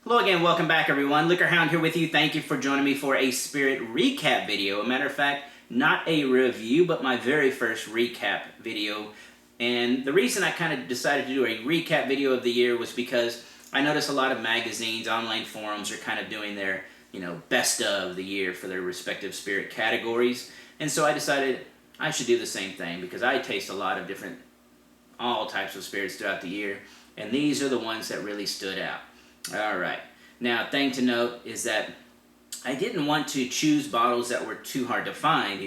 Hello again, welcome back everyone. LiquorHound here with you. Thank you for joining me for a Spirit recap video. A matter of fact, not a review, but my very first recap video. And the reason I kind of decided to do a recap video of the year was because I noticed a lot of magazines, online forums are kind of doing their, best of the year for their respective Spirit categories. And so I decided I should do the same thing because I taste a lot of all types of spirits throughout the year. And these are the ones that really stood out. Alright, now thing to note is that I didn't want to choose bottles that were too hard to find.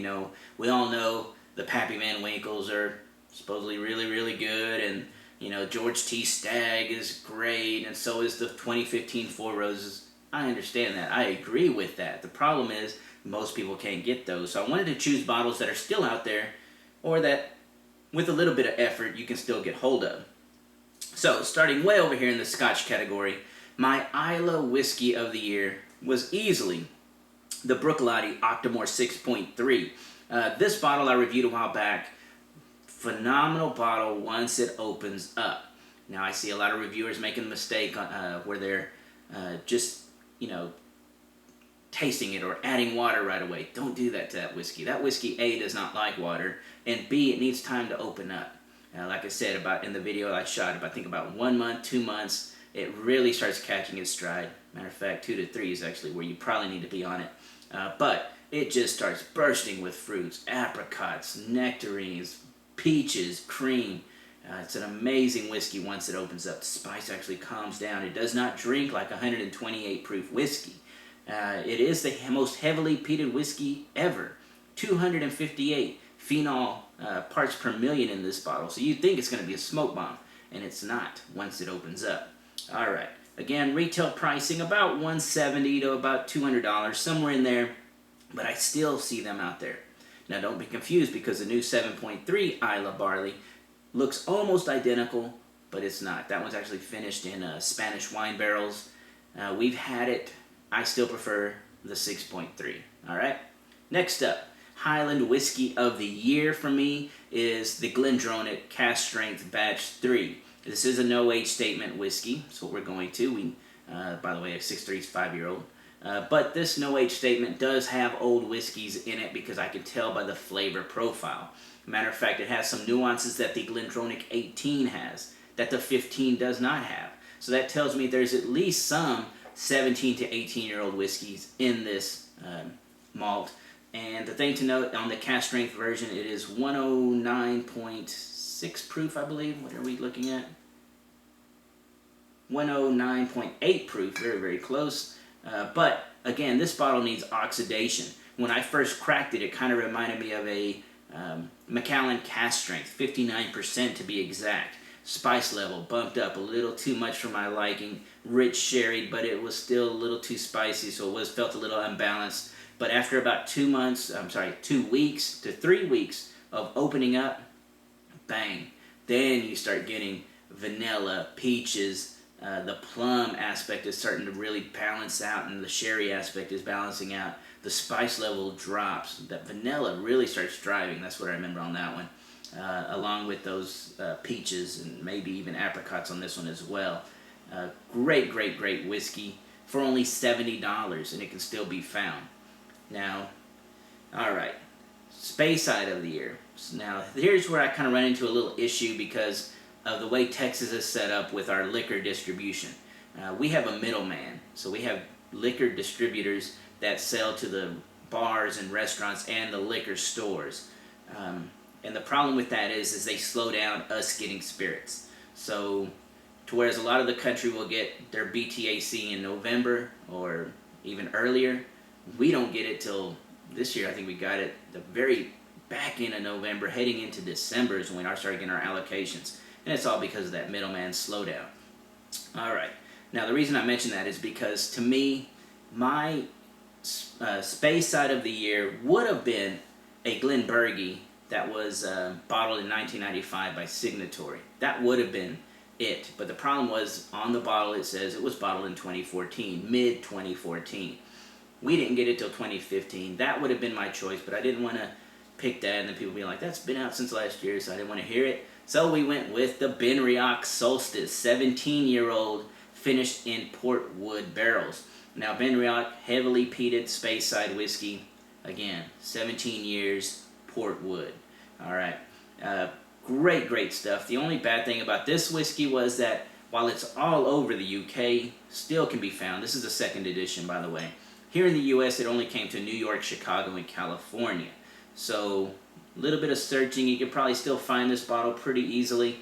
We all know the Pappy Van Winkles are supposedly really good, and George T. Stagg is great, and so is the 2015 Four Roses. I understand that. I agree with that. The problem is most people can't get those. So I wanted to choose bottles that are still out there or that with a little bit of effort you can still get hold of. So starting way over here in the Scotch category, my Islay whiskey of the year was easily the Bruichladdich Octomore 6.3. This bottle I reviewed a while back. Phenomenal bottle once it opens up. Now I see a lot of reviewers making the mistake where they're just, tasting it or adding water right away. Don't do that to that whiskey. That whiskey, A, does not like water, and B, it needs time to open up. Like I said in the video I shot, I think about 1 month, 2 months, it really starts catching its stride. Matter of fact, 2 to 3 is actually where you probably need to be on it. But it just starts bursting with fruits, apricots, nectarines, peaches, cream. It's an amazing whiskey once it opens up. The spice actually calms down. It does not drink like 128 proof whiskey. It is the most heavily peated whiskey ever. 258 phenol parts per million in this bottle. So you think it's going to be a smoke bomb, and it's not once it opens up. Alright, again, retail pricing about $170 to about $200, somewhere in there, but I still see them out there. Now don't be confused because the new 7.3 Islay barley looks almost identical, but it's not. That one's actually finished in Spanish wine barrels. We've had it. I still prefer the 6.3. Alright, next up, Highland whiskey of the year for me is the GlenDronach Cask Strength Batch 3. This is a no-age statement whiskey. That's what we're going to. By the way, a 6.3 is 5-year-old. But this no-age statement does have old whiskeys in it because I can tell by the flavor profile. Matter of fact, it has some nuances that the GlenDronach 18 has, that the 15 does not have. So that tells me there's at least some 17 to 18-year-old whiskeys in this malt. And the thing to note, on the cask strength version, it is 109.6 proof, I believe. What are we looking at? 109.8 proof, very close. But again, this bottle needs oxidation. When I first cracked it, it kind of reminded me of a Macallan cask strength, 59% to be exact. Spice level bumped up a little too much for my liking. Rich sherry, but it was still a little too spicy, so it felt a little unbalanced. But after about 2 weeks to 3 weeks of opening up, bang, then you start getting vanilla, peaches, the plum aspect is starting to really balance out, and the sherry aspect is balancing out. The spice level drops. That vanilla really starts driving. That's what I remember on that one. Along with those peaches and maybe even apricots on this one as well. Great whiskey for only $70, and it can still be found. Now, alright, Speyside of the year. Now, here's where I kind of run into a little issue because of the way Texas is set up with our liquor distribution. We have a middleman, so we have liquor distributors that sell to the bars and restaurants and the liquor stores. And the problem with that is they slow down us getting spirits. So, whereas a lot of the country will get their BTAC in November or even earlier, we don't get it till this year. I think we got it the very back end of November, heading into December is when we started getting our allocations. And it's all because of that middleman slowdown. Alright, now the reason I mention that is because to me, my Speyside of the year would have been a Glenbergie that was bottled in 1995 by Signatory. That would have been it. But the problem was, on the bottle it says it was bottled in 2014, mid-2014. We didn't get it till 2015. That would have been my choice, but I didn't want to pick that, and then people be like, that's been out since last year, so I didn't want to hear it. So we went with the Benriach Solstice, 17-year-old finished in port wood barrels. Now, Benriach, heavily peated Speyside whiskey. Again, 17 years, port wood. All right. Great, great stuff. The only bad thing about this whiskey was that while it's all over the UK, still can be found. This is the second edition, by the way. Here in the US, it only came to New York, Chicago, and California. So, a little bit of searching, you could probably still find this bottle pretty easily.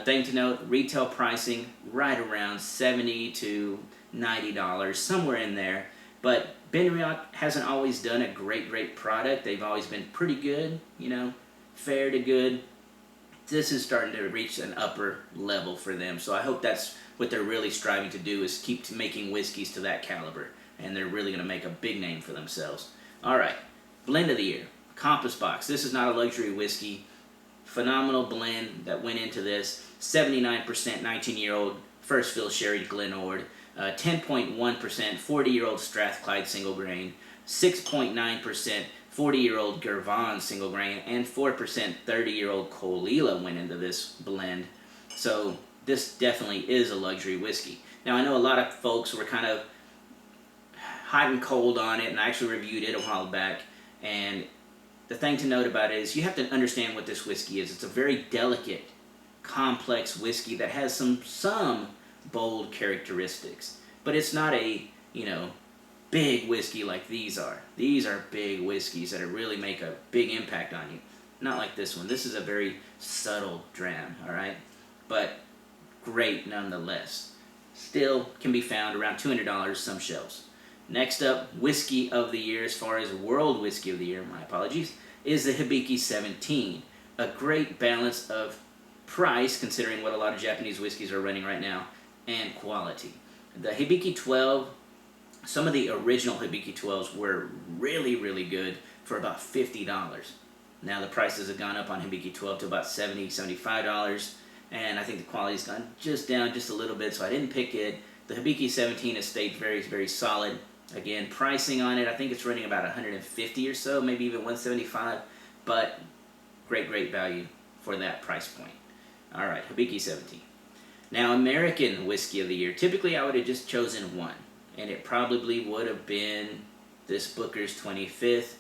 Thing to note, retail pricing right around $70 to $90, somewhere in there. But Benriach hasn't always done a great product. They've always been pretty good, you know, fair to good. This is starting to reach an upper level for them. So I hope that's what they're really striving to do, is keep making whiskeys to that caliber. And they're really going to make a big name for themselves. All right, blend of the year, Compass Box. This is not a luxury whiskey. Phenomenal blend that went into this. 79% 19-year-old first fill sherry Glenord. 10.1% 40-year-old Strathclyde single grain. 6.9% 40-year-old Gervon single grain, and 4% 30-year-old Colila went into this blend. So this definitely is a luxury whiskey. Now, I know a lot of folks were kind of hot and cold on it, and I actually reviewed it a while back. And the thing to note about it is you have to understand what this whiskey is. It's a very delicate, complex whiskey that has some bold characteristics. But it's not a, you know, big whiskey like these are. These are big whiskeys that really make a big impact on you. Not like this one. This is a very subtle dram, all right? But great nonetheless. Still can be found around $200 some shelves. Next up, whiskey of the year, as far as world whiskey of the year, my apologies, is the Hibiki 17. A great balance of price, considering what a lot of Japanese whiskeys are running right now, and quality. The Hibiki 12, some of the original Hibiki 12s were really good for about $50. Now the prices have gone up on Hibiki 12 to about $70, $75, and I think the quality's gone down just a little bit, so I didn't pick it. The Hibiki 17 has stayed very solid. Again, pricing on it, I think it's running about $150 or so, maybe even $175, but great value for that price point. All right, Hibiki 17. Now, American whiskey of the year. Typically, I would have just chosen one, and it probably would have been this Booker's 25th,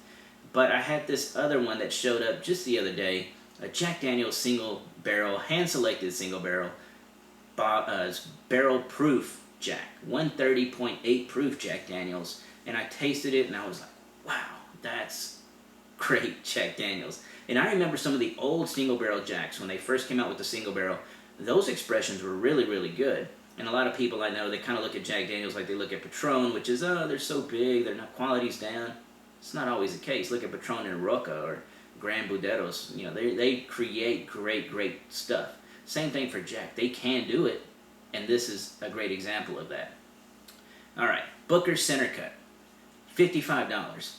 but I had this other one that showed up just the other day, a Jack Daniel's single barrel, hand-selected single barrel, barrel proof Jack, 130.8 proof Jack Daniel's, and I tasted it and I was like, wow, that's great Jack Daniel's. And I remember some of the old single barrel Jacks when they first came out with the single barrel. Those expressions were really good. And a lot of people I know, they kind of look at Jack Daniel's like they look at Patron, which is, oh, they're so big, they're not, quality's down. It's not always the case. Look at Patron and Roca or Grand Buderos. You know, they create great stuff. Same thing for Jack. They can do it, and this is a great example of that. All right, Booker's Center Cut, $55.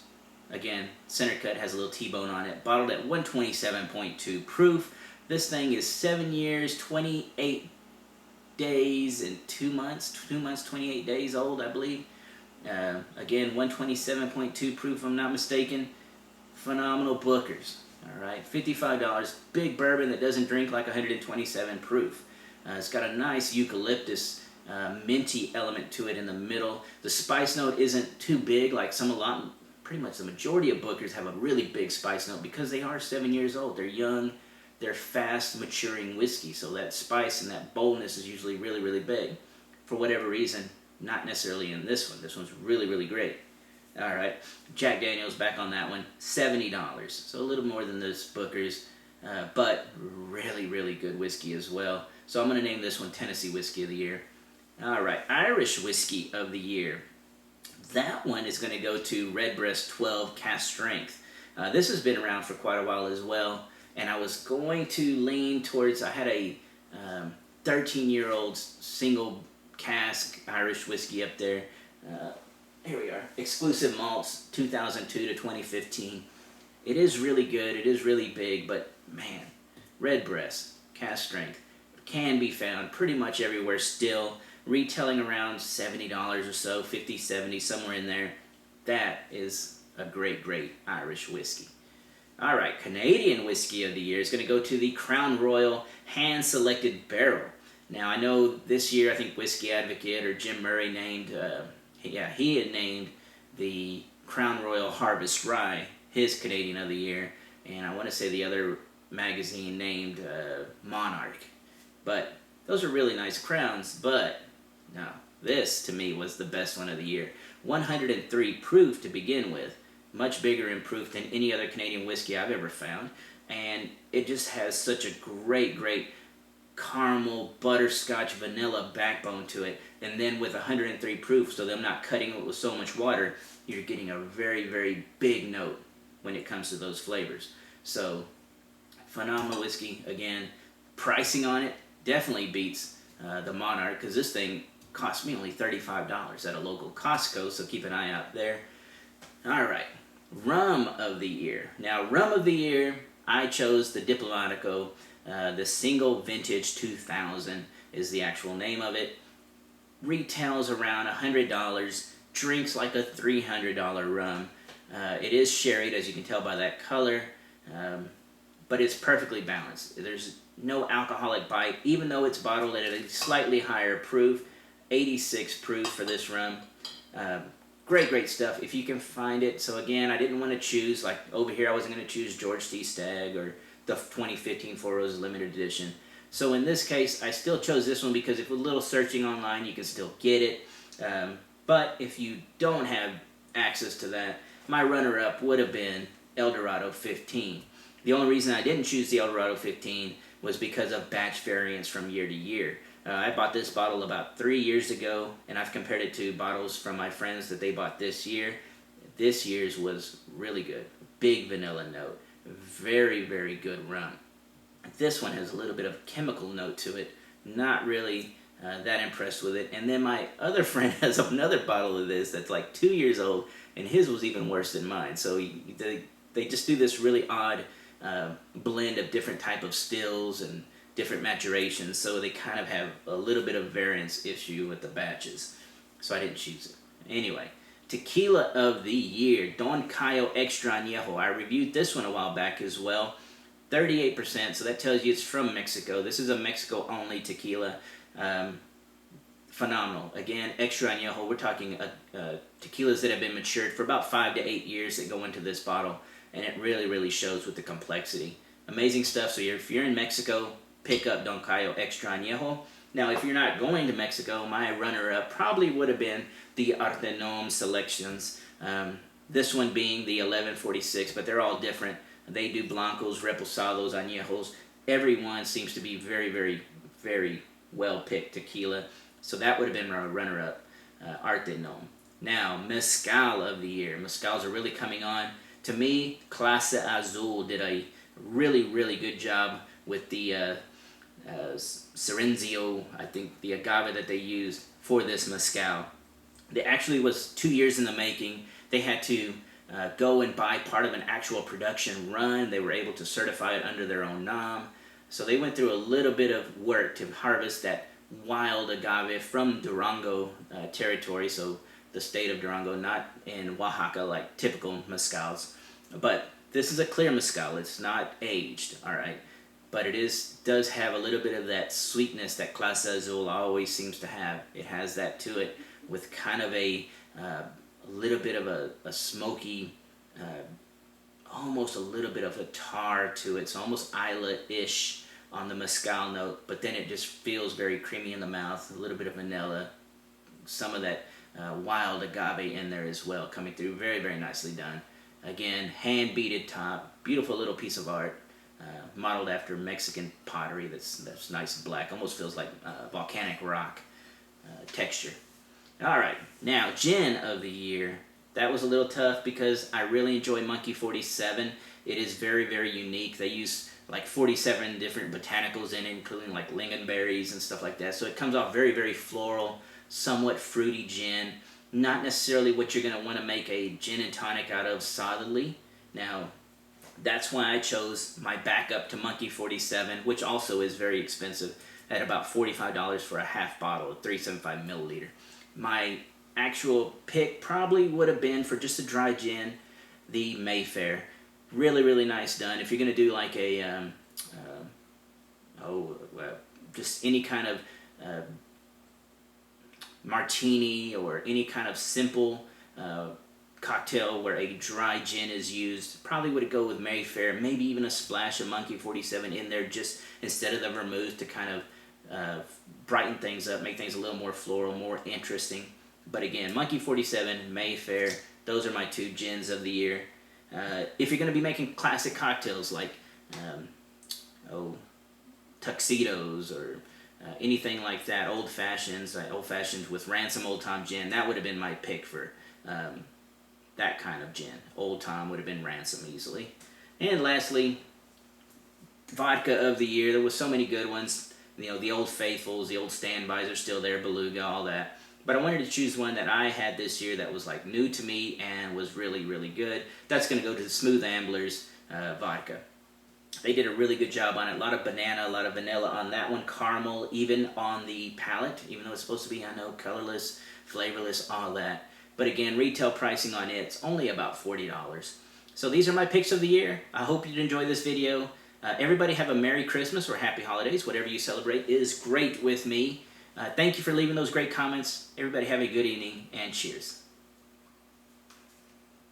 Again, Center Cut has a little T-bone on it, bottled at 127.2 proof. This thing is 7 years, 28 days, and 2 months. 2 months, 28 days old, I believe. Again, 127.2 proof, if I'm not mistaken. Phenomenal Bookers. All right, $55. Big bourbon that doesn't drink like 127 proof. It's got a nice eucalyptus minty element to it in the middle. The spice note isn't too big like pretty much the majority of Bookers have a really big spice note because they are 7 years old. They're young, they're fast maturing whiskey, so that spice and that boldness is usually really big. For whatever reason, not necessarily in this one. This one's really great. All right, Jack Daniel's back on that one, $70. So a little more than this Booker's, but really good whiskey as well. So I'm going to name this one Tennessee Whiskey of the Year. All right, Irish Whiskey of the Year. That one is going to go to Redbreast 12 Cask Strength. This has been around for quite a while as well, and I was going to lean towards, I had a 13-year-old single cask Irish whiskey up there. Here we are, Exclusive Malts, 2002 to 2015. It is really good, it is really big, but man, Redbreast, Cask Strength, can be found pretty much everywhere still, retailing around $70 or so, 50, 70, somewhere in there. That is a great Irish whiskey. All right, Canadian Whiskey of the Year is going to go to the Crown Royal hand-selected barrel. Now I know this year I think Whiskey Advocate or Jim Murray named, he had named the Crown Royal Harvest Rye his Canadian of the Year, and I want to say the other magazine named Monarch. But those are really nice crowns, but no, this to me was the best one of the year. 103 proof to begin with, much bigger in proof than any other Canadian whiskey I've ever found, and it just has such a great caramel, butterscotch, vanilla backbone to it, and then with 103 proof, so them not cutting it with so much water, you're getting a very big note when it comes to those flavors. So phenomenal whiskey. Again, pricing on it definitely beats the Monarch, because this thing cost me only $35 at a local Costco, so keep an eye out there. Alright, rum of the year. Now, rum of the year, I chose the Diplomatico. The single vintage 2000 is the actual name of it. Retails around $100, drinks like a $300 rum. It is sherried, as you can tell by that color, but it's perfectly balanced. There's no alcoholic bite, even though it's bottled at a slightly higher proof, 86 proof for this rum. Great stuff if you can find it. So again, I didn't want to choose, like over here I wasn't going to choose George T. Stagg or the 2015 Four Roses Limited Edition. So in this case, I still chose this one because if a little searching online, you can still get it. But if you don't have access to that, my runner-up would have been Eldorado 15. The only reason I didn't choose the Eldorado 15 was because of batch variance from year to year. I bought this bottle about 3 years ago, and I've compared it to bottles from my friends that they bought this year. This year's was really good. Big vanilla note. Very good rum. This one has a little bit of chemical note to it. Not really that impressed with it. And then my other friend has another bottle of this that's like 2 years old, and his was even worse than mine. So they just do this really odd blend of different type of stills and different maturations, so they kind of have a little bit of variance issue with the batches. So I didn't choose it. Anyway, Tequila of the Year, Don Cayo Extra Añejo. I reviewed this one a while back as well. 38%, so that tells you it's from Mexico. This is a Mexico-only tequila. Phenomenal. Again, Extra Añejo. We're talking tequilas that have been matured for about 5 to 8 years that go into this bottle, and it really shows with the complexity. Amazing stuff. So if you're in Mexico, pick up Don Cayo Extra Añejo. Now, if you're not going to Mexico, my runner-up probably would have been the Artenom selections. This one being the 1146, but they're all different. They do blancos, reposados, añejos. Everyone seems to be very well-picked tequila. So that would have been my runner-up, Artenom. Now, Mezcal of the Year. Mezcals are really coming on. To me, Clase Azul did a really good job with the Cerenzio, I think the agave that they used for this mezcal. It actually was 2 years in the making. They had to go and buy part of an actual production run. They were able to certify it under their own nom. So they went through a little bit of work to harvest that wild agave from Durango territory, so the state of Durango, not in Oaxaca like typical mezcals. But this is a clear mezcal. It's not aged, all right? But it does have a little bit of that sweetness that Clase Azul always seems to have. It has that to it with kind of a little bit of a smoky, almost a little bit of a tar to it. It's almost Islay-ish on the mezcal note, but then it just feels very creamy in the mouth, a little bit of vanilla, some of that wild agave in there as well, coming through. Very nicely done. Again, hand-beaded top, beautiful little piece of art. Modeled after Mexican pottery that's nice black, almost feels like volcanic rock texture. Alright, now Gin of the Year. That was a little tough because I really enjoy Monkey 47. It is very unique. They use like 47 different botanicals in it, including like lingonberries and stuff like that. So it comes off very floral, somewhat fruity gin. Not necessarily what you're going to want to make a gin and tonic out of solidly. Now, that's why I chose my backup to Monkey 47, which also is very expensive at about $45 for a half bottle, a 375 milliliter. My actual pick probably would have been for just a dry gin, the Mayfair. Really nice done. If you're going to do like a, just any kind of martini or any kind of simple cocktail where a dry gin is used, probably would go with Mayfair. Maybe even a splash of Monkey 47 in there, just instead of the vermouth, to kind of brighten things up, make things a little more floral, more interesting. But again, Monkey 47, Mayfair, those are my two gins of the year. If you're going to be making classic cocktails like tuxedos or anything like that, old fashions with Ransom Old Tom gin, that would have been my pick for that kind of gin. Old Tom would have been Ransom easily. And lastly, vodka of the year. There was so many good ones. You know, the Old Faithfuls, the Old Standbys are still there, Beluga, all that. But I wanted to choose one that I had this year that was like new to me and was really, really good. That's going to go to the Smooth Ambler's vodka. They did a really good job on it. A lot of banana, a lot of vanilla on that one. Caramel, even on the palate, even though it's supposed to be, I know, colorless, flavorless, all that. But again, retail pricing on it's only about $40. So these are my picks of the year. I hope you enjoyed this video. Everybody have a Merry Christmas or Happy Holidays. Whatever you celebrate is great with me. Thank you for leaving those great comments. Everybody have a good evening, and cheers.